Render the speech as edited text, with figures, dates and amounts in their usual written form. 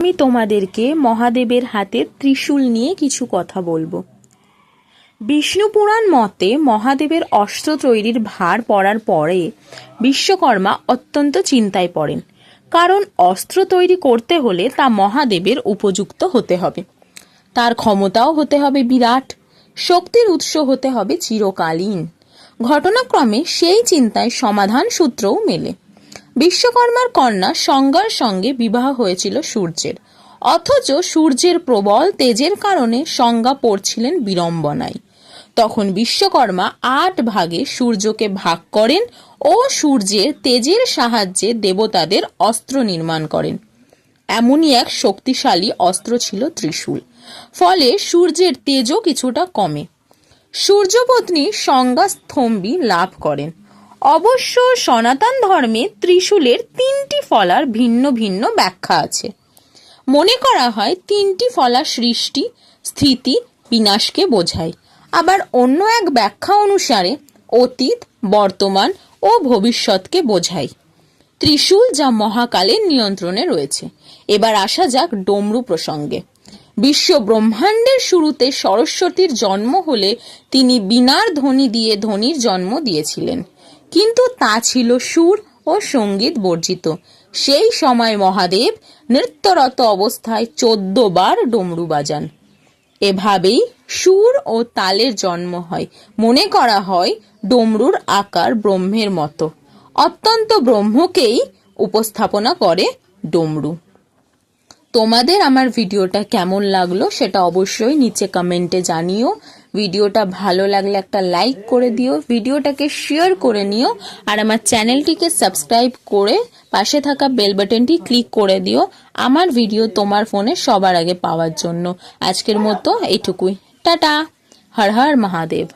আমি তোমাদেরকে মহাদেবের হাতে ত্রিশূল নিয়ে কিছু কথা বলবো। বিষ্ণু পুরাণ মতে মহাদেবের অস্ত্র তৈরির ভার পড়ার পরে বিশ্বকর্মা অত্যন্ত চিন্তায় পড়েন, কারণ অস্ত্র তৈরি করতে হলে তা মহাদেবের উপযুক্ত হতে হবে, তার ক্ষমতাও হতে হবে বিরাট, শক্তির উৎস হতে হবে চিরকালীন। ঘটনাক্রমে সেই চিন্তায় সমাধান সূত্রও মেলে। বিশ্বকর্মার কন্যা সংজ্ঞার সঙ্গে বিবাহ হয়েছিল সূর্যের, অথচ সূর্যের প্রবল তেজের কারণে সংজ্ঞা পড়ছিলেন বিড়ম্বনায়। তখন বিশ্বকর্মা 8 ভাগে সূর্যকে ভাগ করেন ও সূর্যের তেজের সাহায্যে দেবতাদের অস্ত্র নির্মাণ করেন। এমনই এক শক্তিশালী অস্ত্র ছিল ত্রিশূল। ফলে সূর্যের তেজও কিছুটা কমে। সূর্যপত্নী সংজ্ঞা স্তম্ভী লাভ করেন। অবশ্য সনাতন ধর্মে ত্রিশূলের 3টি ফলার ভিন্ন ভিন্ন ব্যাখ্যা আছে। মনে করা হয় 3টি ফলা সৃষ্টি, স্থিতি, বিনাশকে বোঝায়। আবার অন্য এক ব্যাখ্যা অনুসারে অতীত, বর্তমান ও ভবিষ্যৎকে বোঝায়। ত্রিশূল যা মহাকালের নিয়ন্ত্রণে রয়েছে। এবার আসা যাক ডমরু প্রসঙ্গে। বিশ্ব ব্রহ্মাণ্ডের শুরুতে সরস্বতীর জন্ম হলে তিনি বীণার ধ্বনি দিয়ে ধ্বনির জন্ম দিয়েছিলেন, কিন্তু তা ছিল সুর ও সঙ্গীত বর্জিত। সেই সময় মহাদেব নৃত্যরত অবস্থায় 14 বার ডমরু বাজান। এভাবেই সুর ও তালের জন্ম হয়। মনে করা হয় ডমরুর আকার ব্রহ্মের মতো। অত্যন্ত ব্রহ্মকেই উপস্থাপনা করে ডমরু। তোমাদের আমার ভিডিওটা কেমন লাগলো সেটা অবশ্যই নিচে কমেন্টে জানিও। ভিডিওটা ভালো লাগলে একটা লাইক করে দিও, ভিডিওটাকে শেয়ার করে নিও, আর আমার চ্যানেলটিকে সাবস্ক্রাইব করে পাশে থাকা বেল বাটনটি ক্লিক করে দিও আমার ভিডিও তোমার ফোনে সবার আগে পাওয়ার জন্য। আজকের মতো এইটুকুই। টাটা। হর হর মহাদেব।